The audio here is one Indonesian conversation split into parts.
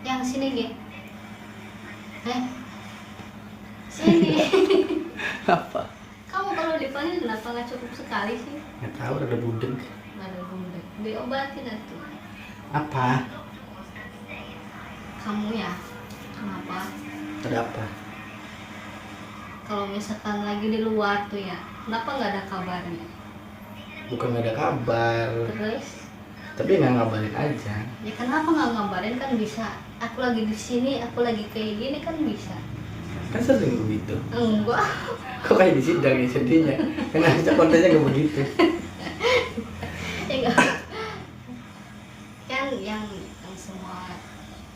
Yang sini gitu. Sini. Apa? Kamu kalau dipanggil kenapa nggak cukup sekali sih? Nggak tahu, ada budeg. Nggak ada bunda. Diobatin atuh. Apa? Kamu ya. Kenapa? Ada apa? Kalau misalkan lagi di luar tuh ya, kenapa nggak ada kabarnya? Bukan nggak ada kabar, Terus? tapi nggak ngabarin aja. Ya kenapa nggak ngabarin kan bisa? Aku lagi di sini, aku lagi kayak gini kan bisa. Kan sering begitu. Enggak. Kok kayak di sidang ya sedihnya? Kan harusnya kontennya nggak begitu. Ya enggak. Kan yang semua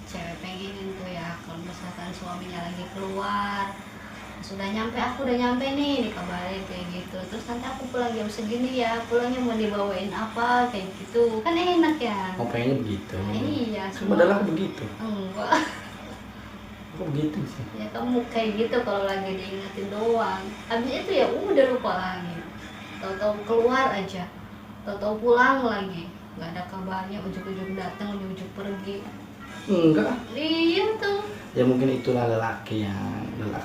cewek pengen tuh ya, kalau misalkan suaminya lagi keluar, sudah nyampe, aku udah nyampe nih, dikabarin kayak gitu. Terus nanti aku pulang jam segini ya, pulangnya mau dibawain apa kayak gitu, kan enak ya. Oh pengennya begitu. Iya, Padahal aku begitu. enggak. Kok begitu sih? Ya kamu kayak gitu kalau lagi diingetin doang. Habis itu ya udah lupa lagi. Tahu-tahu keluar aja, tahu-tahu pulang lagi, nggak ada kabarnya, ujuk-ujuk datang, ujuk-ujuk pergi. Enggak. Iya tuh. Ya mungkin itulah lelaki ya.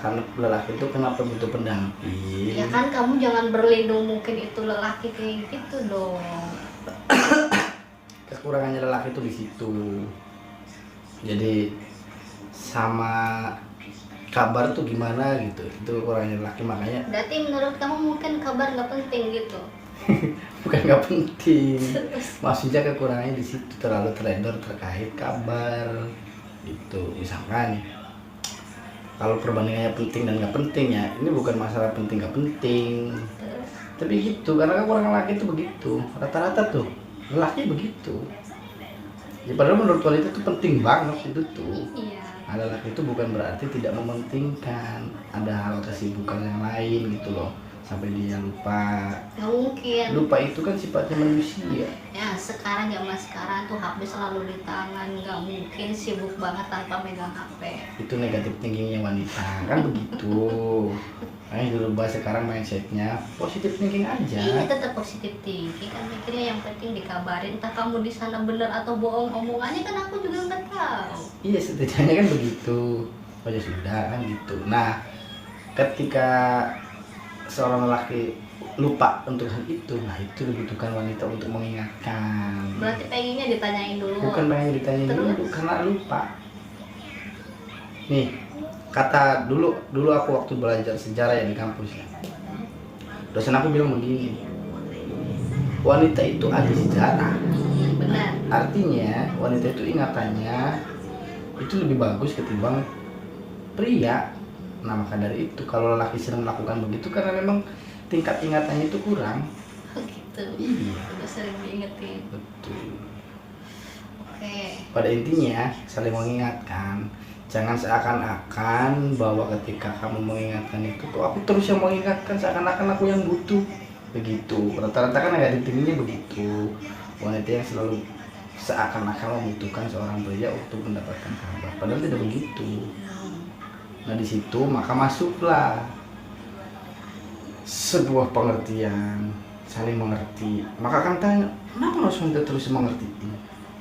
Karena lelaki itu kenapa butuh pendamping? Ya kan kamu jangan berlindung, mungkin itu lelaki kayak gitu dong. Kekurangannya lelaki itu di situ. Jadi sama kabar tuh gimana gitu, itu kekurangannya lelaki. Makanya Berarti menurut kamu mungkin kabar nggak penting gitu. bukan nggak penting, maksudnya kekurangannya di situ, terlalu trader terkait kabar itu. Misalkan kalau perbandingannya penting dan nggak penting ya, ini bukan masalah penting nggak penting, Terus tapi gitu, karena kekurangan laki itu begitu, rata-rata tuh lelaki begitu ya. Padahal menurut wanita itu penting banget itu tuh. iya. Ada laki itu bukan berarti tidak mementingkan, ada hal kesibukan yang lain gitu loh, sampai dia lupa. Nggak mungkin. Lupa itu kan sifatnya manusia. Ya sekarang zaman sekarang tuh HP selalu di tangan, nggak mungkin sibuk banget tanpa megang HP. Itu negatif thinkingnya wanita kan begitu. Makanya dirubah sekarang mindsetnya positif thinking aja. Iya tetap positif tinggi kan, mikirnya yang penting dikabarin. Entah kamu di sana bener atau bohong omongannya kan aku juga nggak tahu. Iya setidaknya kan begitu. Oh ya sudah kan gitu. Nah ketika seorang lelaki lupa untuk hal itu, nah itu dibutuhkan wanita untuk mengingatkan. Berarti pengennya ditanyain dulu. Bukan pengen ditanya Terus? dulu, karena lupa. Nih, kata dulu aku waktu belajar sejarah ya di kampus ya. Dosen aku bilang begini, wanita itu ahli sejarah. Benar. Artinya wanita itu ingatannya itu lebih bagus ketimbang pria. Nah maka dari itu kalau lelaki sering melakukan begitu karena memang tingkat ingatannya itu kurang. Gitu. Iya. Udah sering diingetin. Betul. Oke. Pada intinya saling mengingatkan. Jangan seakan-akan bahwa ketika kamu mengingatkan itu kok aku terus yang mengingatkan, seakan-akan aku yang butuh. Begitu. Rata-rata kan negatif tingginya begitu. Wanita yang selalu seakan-akan membutuhkan seorang pria untuk mendapatkan kabar. Padahal tidak begitu. Nah di situ maka masuklah sebuah pengertian, saling mengerti. Maka akan tanya, kenapa harus wanita terus mengerti?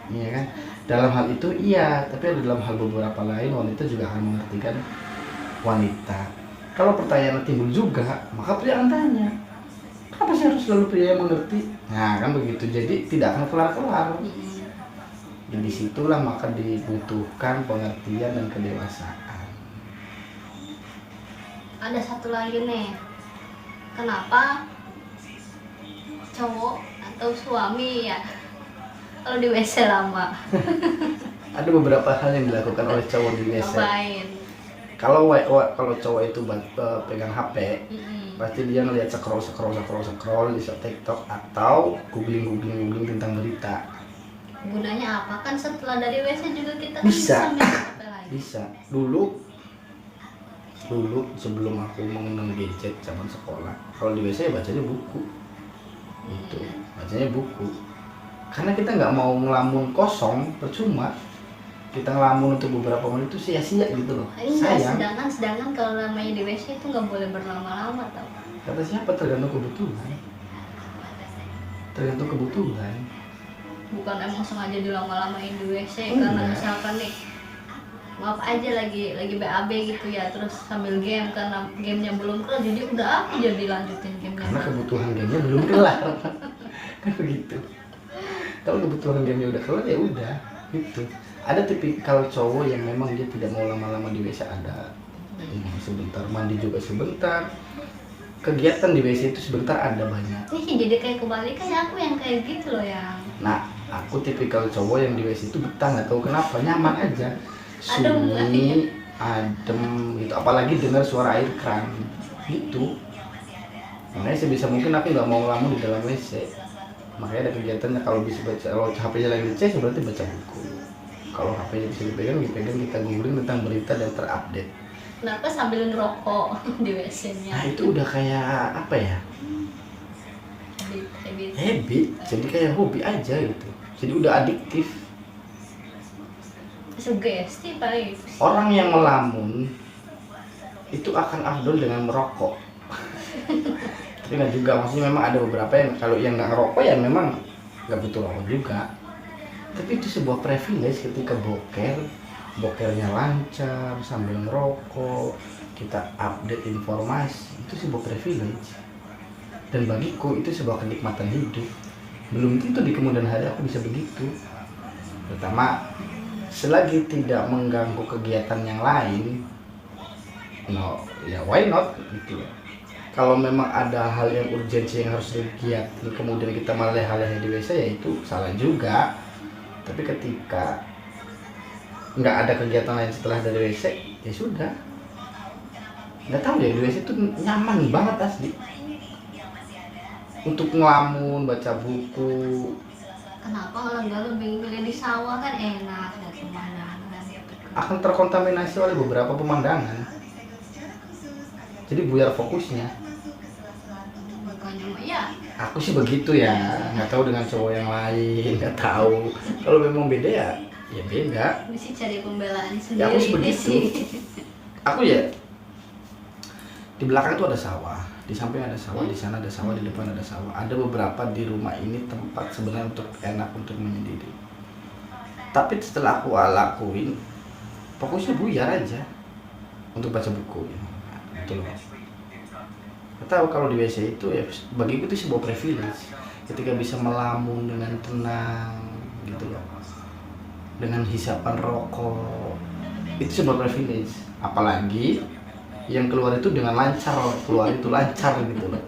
Iya kan? Dalam hal itu iya, tapi ada dalam hal beberapa lain wanita juga akan mengertikan wanita. Kalau pertanyaan timbul juga, maka pria akan tanya, kenapa sih harus selalu pria yang mengerti? Nah kan begitu, jadi tidak akan kelar-kelar. Dan disitulah maka dibutuhkan pengertian dan kedewasaan. Ada satu lagi nih. Kenapa cowok atau suami ya kalau di WC lama? Ada beberapa hal yang dilakukan oleh cowok di WC. Ngapain? Kalau cowok itu pegang HP, pasti dia ngeliat scroll di TikTok atau googling tentang berita. Gunanya apa? Kan setelah dari WC juga kita Bisa. kan bisa main HP lagi. Bisa. Dulu sebelum aku mengenal gadget zaman sekolah, kalau di WC ya bacanya buku. Itu, bacanya buku. Karena kita nggak mau ngelamun kosong, percuma. Kita ngelamun untuk beberapa menit itu sia-sia gitu loh. Enggak, Sayang. sedangkan kalau namanya di WC itu nggak boleh berlama-lama tau. Kata siapa? Tergantung kebutuhan. Tergantung kebutuhan. Bukan emang sengaja dilama-lamain di WC Enggak. karena misalkan nih maaf aja lagi BAB gitu ya, terus sambil game karena gamenya belum kelar jadi udah aku jadi lanjutin gamenya karena kebutuhan gamenya belum kelar. Kan begitu. Kalau kebutuhan gamenya udah kelar ya udah gitu. Ada tipikal cowok yang memang dia tidak mau lama-lama di WC, ada ini sebentar, mandi juga sebentar, kegiatan di WC itu sebentar, ada banyak. Nih jadi kayak kebalikannya, aku yang kayak gitu loh yang Nah, aku tipikal cowok yang di WC itu betah, nggak tahu kenapa, nyaman aja, Adem, sunyi, adem gitu. Apalagi dengar suara air keran gitu. Makanya sebisa mungkin aku nggak mau ngelamun di dalam WC. Makanya ada kegiatannya, kalau bisa baca, kalau HP-nya lagi di charge berarti baca buku. Kalau HP-nya bisa dipegang, kita googling tentang berita dan terupdate. kenapa sambil ngerokok di WC-nya. Nah itu udah kayak apa ya? Habit. Habit, jadi kayak hobi aja gitu. Jadi udah adiktif. Sugesti paling. Orang yang melamun itu akan afdol dengan merokok. Tapi nggak juga, maksudnya memang ada beberapa yang kalau yang nggak ngerokok ya memang nggak butuh rokok juga. Tapi itu sebuah privilege ketika bokernya lancar sambil ngerokok, kita update informasi, itu sebuah privilege. Dan bagiku itu sebuah kenikmatan hidup. Belum tentu di kemudian hari aku bisa begitu. Pertama, selagi tidak mengganggu kegiatan yang lain, no, ya why not gitu ya. Kalau memang ada hal yang urgensi yang harus digiatin, kemudian kita malah hal-hal di WC, ya itu salah juga. Tapi ketika nggak ada kegiatan lain setelah dari WC, ya sudah. Nggak tahu ya, di WC itu nyaman banget asli. Untuk ngelamun, baca buku. Kenapa kalau nggak lebih milih di sawah, kan enak dan pemandangan gitu. Akan terkontaminasi oleh beberapa pemandangan. Jadi buyar fokusnya. Bukannya mah ya Aku sih begitu ya, nggak tahu dengan cowok yang lain, nggak tahu. Kalau memang beda ya, ya beda. mesti cari pembelaan Ya aku sendiri sih begitu. Aku ya di belakang tuh ada sawah, di samping ada sawah, di sana ada sawah, di depan ada sawah. Ada beberapa di rumah ini tempat sebenarnya untuk enak untuk menyendiri. Tapi setelah aku lakuin, fokusnya buyar aja untuk baca buku. Gitu loh. Tahu kalau di WC itu ya bagiku itu sebuah privilege ketika bisa melamun dengan tenang gitu loh, dengan hisapan rokok, itu sebuah privilege. Apalagi yang keluar itu dengan lancar, keluar itu lancar gitu loh,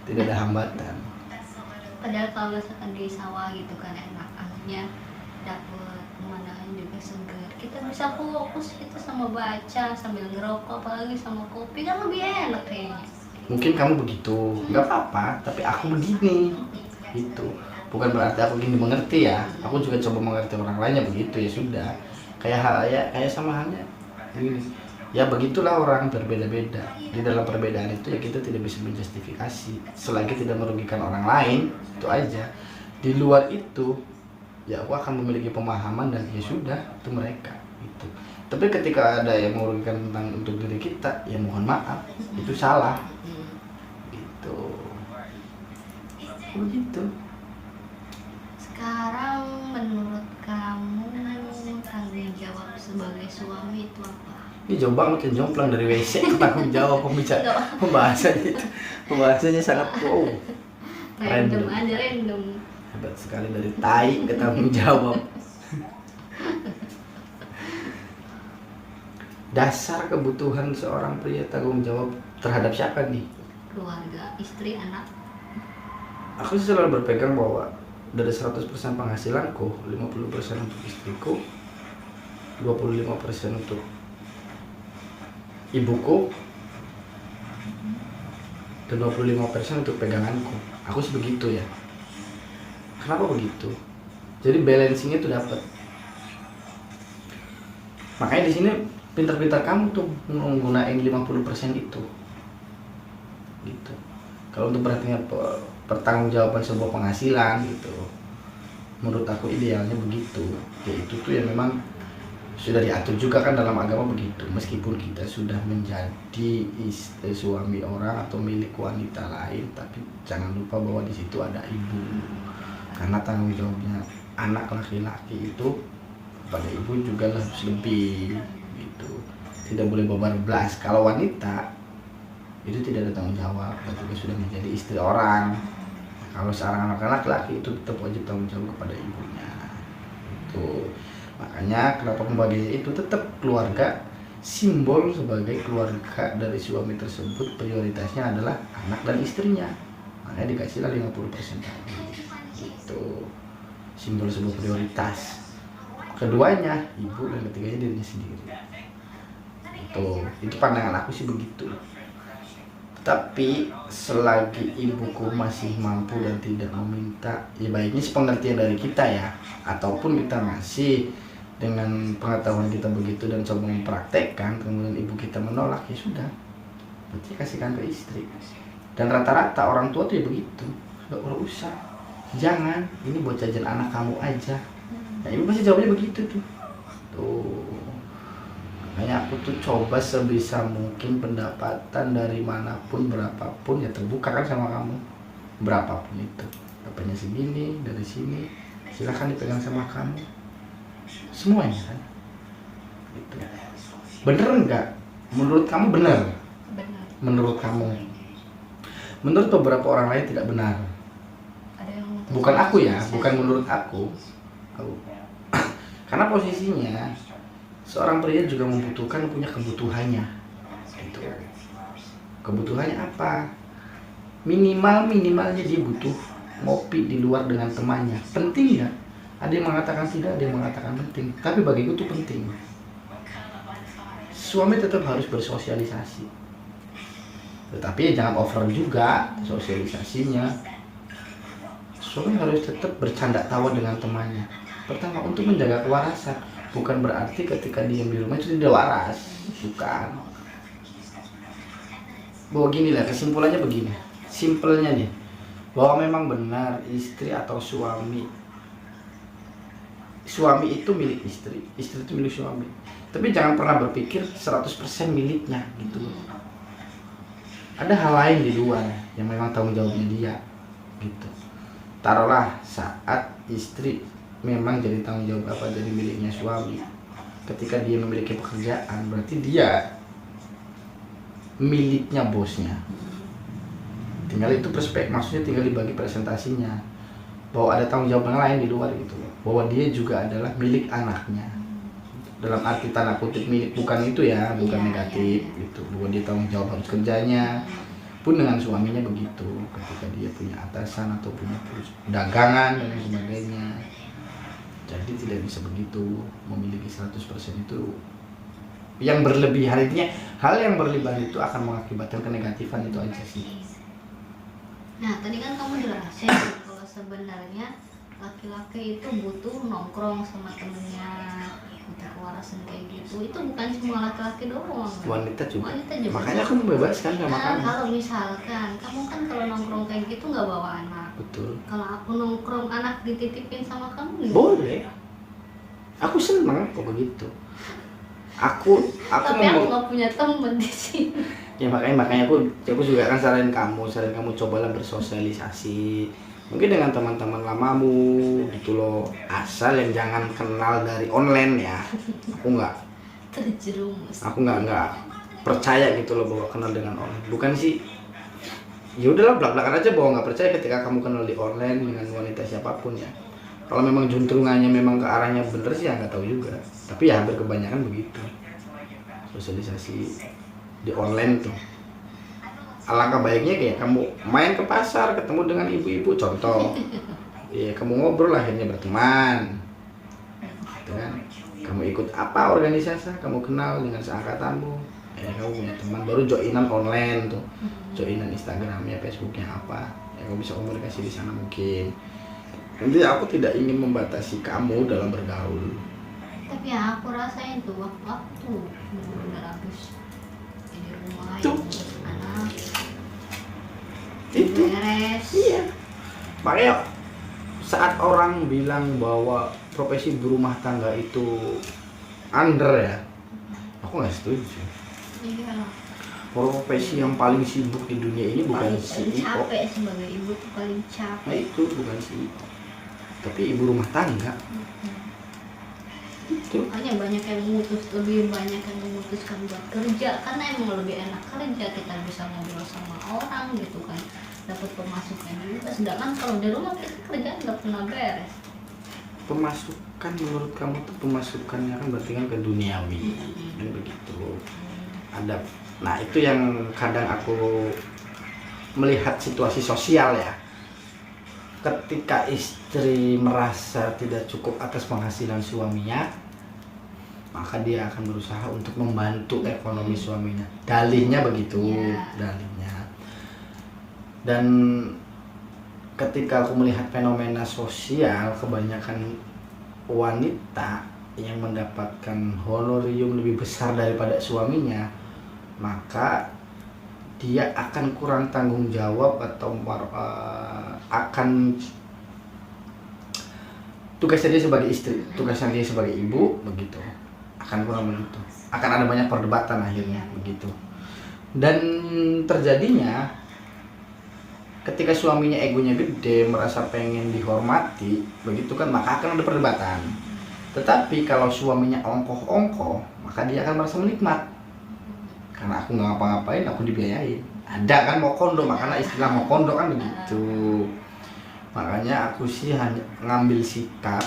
tidak ada hambatan. padahal kalau misalkan di sawah gitu kan enak, anginnya dapet, pemandangan juga segar, kita bisa fokus kita sama baca sambil ngerokok, apalagi sama kopi kan lebih enak kayaknya. Mungkin kamu begitu, nggak apa-apa, tapi aku begini itu bukan berarti aku gini mengerti ya, aku juga coba mengerti orang lainnya begitu, ya sudah. Kayak sama halnya gini, ya begitulah, orang berbeda-beda. Di dalam perbedaan itu ya kita tidak bisa menjustifikasi selagi tidak merugikan orang lain, itu aja. Di luar itu ya aku akan memiliki pemahaman dan ya sudah, itu mereka itu. Tapi ketika ada yang merugikan tentang untuk diri kita, ya mohon maaf, itu salah gitu. Begitu. Sekarang menurut kamu tanggung jawab sebagai suami itu apa? Ini jauh banget ya, jomplang dari WC tanggung jawab pembahasan itu. Pembahasannya sangat wow. Random aja, random. Hebat sekali, dari tai ke tanggung jawab. Dasar kebutuhan seorang pria tanggung jawab terhadap siapa nih? Keluarga, istri, anak. Aku sih selalu berpegang bahwa dari 100% penghasilanku, 50% untuk istriku, 25% untuk ibuku, dan 25% untuk peganganku. Aku sih begitu ya. Kenapa begitu? Jadi balancingnya tuh dapat. Makanya di sini pintar-pintar kamu tuh menggunakan 50% itu. Gitu. Kalau untuk pertanggungjawaban sebuah penghasilan gitu, menurut aku idealnya begitu. Yaitu tuh ya memang sudah diatur juga kan dalam agama begitu. Meskipun kita sudah menjadi istri, suami orang atau milik wanita lain, tapi jangan lupa bahwa di situ ada ibu. Karena tanggung jawabnya anak laki-laki itu pada ibu juga harus lebih gitu, tidak boleh bablas. Kalau wanita itu tidak ada tanggung jawab ketika sudah menjadi istri orang. Kalau seorang anak laki-laki itu tetap wajib tanggung jawab kepada ibunya. Itu makanya kenapa pembagian itu tetap keluarga, simbol sebagai keluarga dari suami tersebut prioritasnya adalah anak dan istrinya. Makanya dikasihlah 50% tadi. Itu simbol sebuah prioritas. Keduanya ibu dan ketiganya dirinya sendiri. Itu pandangan aku sih begitu. Tapi selagi ibuku masih mampu dan tidak meminta, ya baiknya sepengertian dari kita ya, ataupun kita masih dengan pengetahuan kita begitu dan coba mempraktekkan, kemudian ibu kita menolak, ya sudah, berarti kasihkan ke istri. Dan rata-rata orang tua tuh ya begitu, nggak perlu usah, jangan, ini buat jajan anak kamu aja. Nah ibu pasti jawabnya begitu tuh. Makanya aku tuh coba sebisa mungkin pendapatan dari manapun berapapun ya terbuka kan sama kamu, berapapun itu, dapatnya segini dari sini, silahkan dipegang sama kamu, semuanya kan. Itu bener nggak? Menurut kamu benar? Benar. Menurut kamu? Menurut beberapa orang lain tidak benar. Ada yang Bukan aku ya, bukan menurut aku. Karena posisinya seorang pria juga membutuhkan punya kebutuhannya. Gitu. Kebutuhannya apa? Minimalnya dia butuh ngopi di luar dengan temannya. Penting ya? Ada yang mengatakan tidak, ada yang mengatakan penting. Tapi bagiku itu penting. Suami tetap harus bersosialisasi. Tetapi ya jangan over juga sosialisasinya. Suami harus tetap bercanda tawa dengan temannya. Pertama, untuk menjaga kewarasan. Bukan berarti ketika diam di rumah itu tidak waras. Bukan. Bahwa gini lah, kesimpulannya begini. Simpelnya nih, bahwa memang benar istri atau suami itu milik istri, istri itu milik suami. Tapi jangan pernah berpikir 100% miliknya gitu loh. Ada hal lain di luar yang memang tanggung jawabnya dia gitu. Taruhlah saat istri memang jadi tanggung jawab apa jadi miliknya suami. Ketika dia memiliki pekerjaan, berarti dia miliknya bosnya. Tinggal itu maksudnya tinggal dibagi presentasinya. Bahwa ada tanggung jawab yang lain di luar gitu. Bahwa dia juga adalah milik anaknya. Dalam arti tanda kutip milik, bukan itu ya, bukan negatif gitu. Bahwa dia tanggung jawab harus kerjanya. Pun dengan suaminya begitu, ketika dia punya atasan atau punya dagangan dan sebagainya. Jadi tidak bisa begitu, memiliki 100% itu yang berlebihan. Intinya hal yang berlebihan itu akan mengakibatkan kenegatifan, itu aja sih. Nah tadi kan kamu jelasin kalau sebenarnya laki-laki itu butuh nongkrong sama temennya untuk kewarasan kayak gitu. Itu bukan semua laki-laki doang. Wanita juga. Juga. Makanya aku membebaskan sama kamu. Kalau misalkan kamu kan kalau nongkrong kayak gitu nggak bawa anak. Betul. Kalau aku nongkrong anak dititipin sama kamu gimana? Boleh. Aku senang kok begitu. Aku Tapi aku nggak punya temen di sini. Ya makanya aku juga kan saranin kamu cobalah bersosialisasi. Mungkin dengan teman-teman lamamu gitu loh. Asal yang jangan kenal dari online ya. Aku nggak percaya gitu loh bahwa kenal dengan online. Bukan sih. Ya udahlah belak-belakan aja bahwa nggak percaya ketika kamu kenal di online dengan wanita siapapun ya. Kalau memang juntrungannya memang ke arahnya bener sih ya nggak tahu juga. Tapi ya hampir kebanyakan begitu. Sosialisasi di online tuh. Alangkah baiknya kayak kamu main ke pasar ketemu dengan ibu-ibu contoh. Iya, kamu ngobrol akhirnya berteman. Gitu kan? Kamu ikut apa organisasi, kamu kenal dengan seangkatanmu. Kamu punya teman baru joinan online tuh. Joinan Instagramnya, Facebooknya apa. Ya kamu bisa komunikasi di sana mungkin. Nanti aku tidak ingin membatasi kamu dalam bergaul. Tapi ya aku rasain tuh waktu benar-benar habis di rumah tuh. Anak Itu beres. Iya. Makanya saat orang bilang bahwa profesi berumah tangga itu under ya, aku nggak setuju. Iya. Profesi yang paling sibuk di dunia ini bukan paling CEO. Capek sebagai ibu tuh paling capek. Nah itu bukan CEO, tapi ibu rumah tangga. Makanya banyak yang lebih banyak yang memutuskan buat kerja karena emang lebih enak kerja, kita bisa ngobrol sama orang gitu kan, dapat pemasukan juga. Sedangkan kalau di rumah kita kerjaan nggak pernah beres. Pemasukan menurut kamu tuh pemasukannya kan berarti kan ke duniawi, kan begitu. Ada, nah itu yang kadang aku melihat situasi sosial ya. Ketika istri merasa tidak cukup atas penghasilan suaminya, maka dia akan berusaha untuk membantu ekonomi suaminya. Dalihnya begitu, dalihnya. Dan ketika aku melihat fenomena sosial, kebanyakan wanita yang mendapatkan honorium lebih besar daripada suaminya, maka dia akan kurang tanggung jawab atau akan tugasnya dia sebagai istri, tugasnya dia sebagai ibu, begitu. Akan kurang begitu. Akan ada banyak perdebatan akhirnya, begitu. Dan terjadinya ketika suaminya egonya gede, merasa pengen dihormati, begitu kan, maka akan ada perdebatan. Tetapi kalau suaminya ongkoh-ongkoh, maka dia akan merasa menikmat. Karena aku nggak ngapa-ngapain, aku dibiayain. Ada kan mau kondo, makanya istilah mau kondo kan begitu. Makanya aku sih hanya ngambil sikap,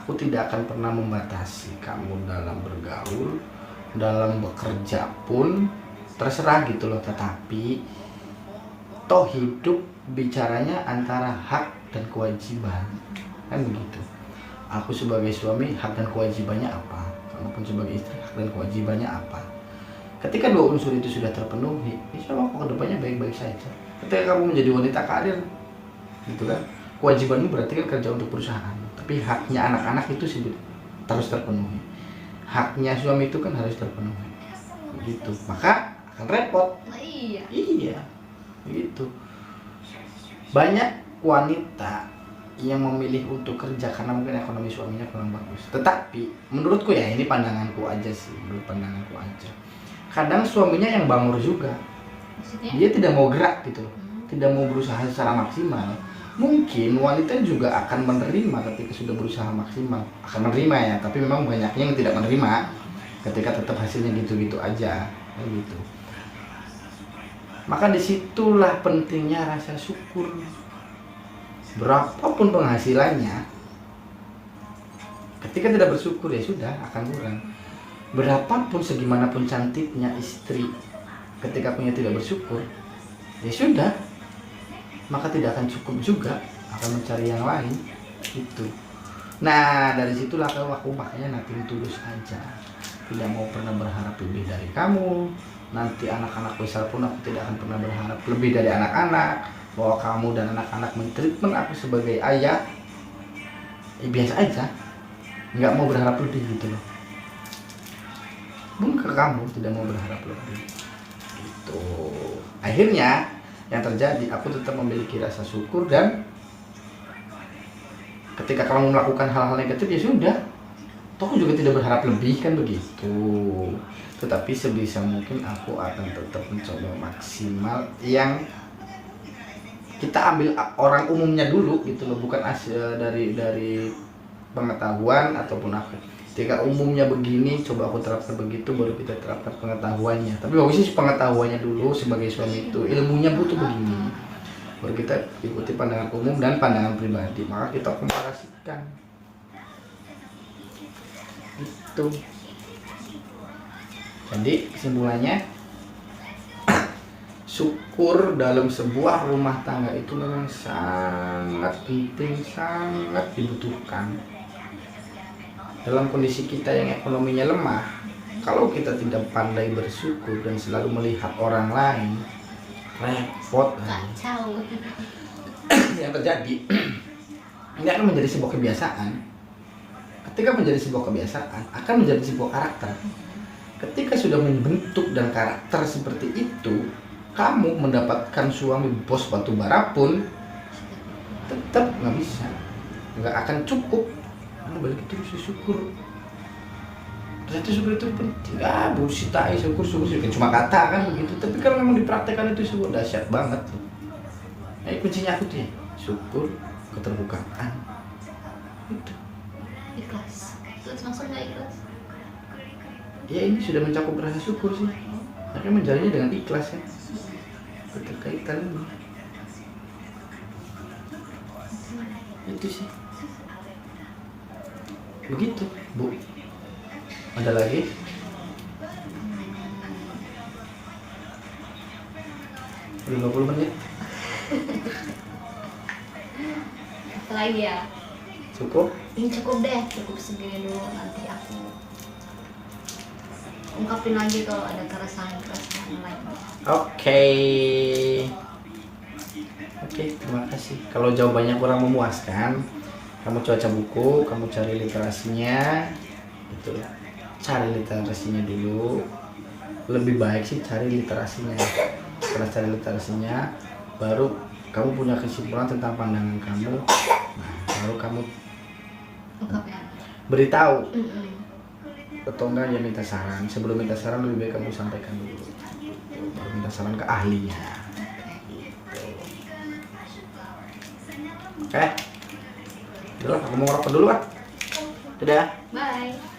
aku tidak akan pernah membatasi kamu dalam bergaul, dalam bekerja pun terserah gitu loh. Tetapi toh hidup bicaranya antara hak dan kewajiban, kan begitu. Aku sebagai suami hak dan kewajibannya apa, kamu pun sebagai istri hak dan kewajibannya apa. Ketika dua unsur itu sudah terpenuhi, insya Allah kedepannya baik-baik saja. Ketika kamu menjadi wanita karir, gitu kan, kewajibanmu berarti kan kerja untuk perusahaan, tapi haknya anak-anak itu harus terpenuhi, haknya suami itu kan harus terpenuhi, begitu. Maka akan repot. Iya, begitu. Banyak wanita yang memilih untuk kerja karena mungkin ekonomi suaminya kurang bagus. Tetapi menurutku ya, ini pandanganku aja sih, menurut pandanganku aja, kadang suaminya yang bangor juga. Maksudnya? Dia tidak mau gerak gitu loh, tidak mau berusaha secara maksimal. Mungkin wanita juga akan menerima ketika sudah berusaha maksimal, akan menerima ya, tapi memang banyaknya yang tidak menerima ketika tetap hasilnya gitu-gitu aja, gitu. Maka disitulah pentingnya rasa syukur. Berapapun penghasilannya, ketika tidak bersyukur ya sudah akan kurang. Berapapun segimanapun cantiknya istri, ketika punya tidak bersyukur, ya sudah, maka tidak akan cukup juga, akan mencari yang lain itu. Nah dari situlah aku makanya nating tulus aja, tidak mau pernah berharap lebih dari kamu. Nanti anak-anak besar pun aku tidak akan pernah berharap lebih dari anak-anak, bahwa kamu dan anak-anak mentreatment aku sebagai ayah ya biasa aja, nggak mau berharap lebih gitu loh. Pun ke kamu tidak mau berharap lebih gitu. Akhirnya yang terjadi, aku tetap memiliki rasa syukur, dan ketika kamu melakukan hal-hal negatif ya sudah, toh aku juga tidak berharap lebih, kan begitu. Tetapi sebisa mungkin aku akan tetap mencoba maksimal yang kita ambil orang umumnya dulu gitu loh, bukan hasil dari pengetahuan ataupun apa. Ketika umumnya begini, coba aku terapkan begitu, baru kita terapkan pengetahuannya. Tapi bagusnya sih pengetahuannya dulu sebagai suami itu, ilmunya butuh begini, baru kita ikuti pandangan umum dan pandangan pribadi, maka kita komparasikan itu. Jadi kesimpulannya, syukur dalam sebuah rumah tangga itu memang sangat penting, sangat dibutuhkan. Dalam kondisi kita yang ekonominya lemah, kalau kita tidak pandai bersyukur dan selalu melihat orang lain, repot. Yang terjadi, ini akan menjadi sebuah kebiasaan. Ketika menjadi sebuah kebiasaan, akan menjadi sebuah karakter. Ketika sudah membentuk dan karakter seperti itu, kamu mendapatkan suami bos batu bara pun tetap nggak bisa, nggak akan cukup. Kamu balik terus syukur. Ternyata syukur itu penting. Ah, bullshit aja, syukur cuma kata kan begitu. Tapi kalau memang dipraktekkan itu syukur dahsyat banget. Nah, kuncinya aku tuh ya, syukur, keterbukaan. Itu. Ikhlas. ikhlas, maksud nggak ikhlas? Ya ini sudah mencakup rasa syukur sih. Makanya menjalannya dengan ikhlas ya. Keterkaitan ini. Itu sih. Begitu, Bu. Ada lagi? Udah 20 menit. Apa lagi ya? Cukup? Ini cukup deh, cukup segini dulu. Nanti aku ungkapin lagi kalau ada keresahan-keresahan lain. Oke. Oke, terima kasih. Kalau jawabannya kurang memuaskan, kamu baca buku, kamu cari literasinya, gitu. Cari literasinya dulu. Lebih baik sih cari literasinya. Setelah cari literasinya, baru kamu punya kesimpulan tentang pandangan kamu. Nah, baru kamu Ungkapin. beritahu atau enggak ya minta saran. Sebelum minta saran lebih baik kamu sampaikan dulu. Baru minta saran ke ahlinya. Oke. Udah lah, aku mau ngerokok dulu kan. Dadah. Bye.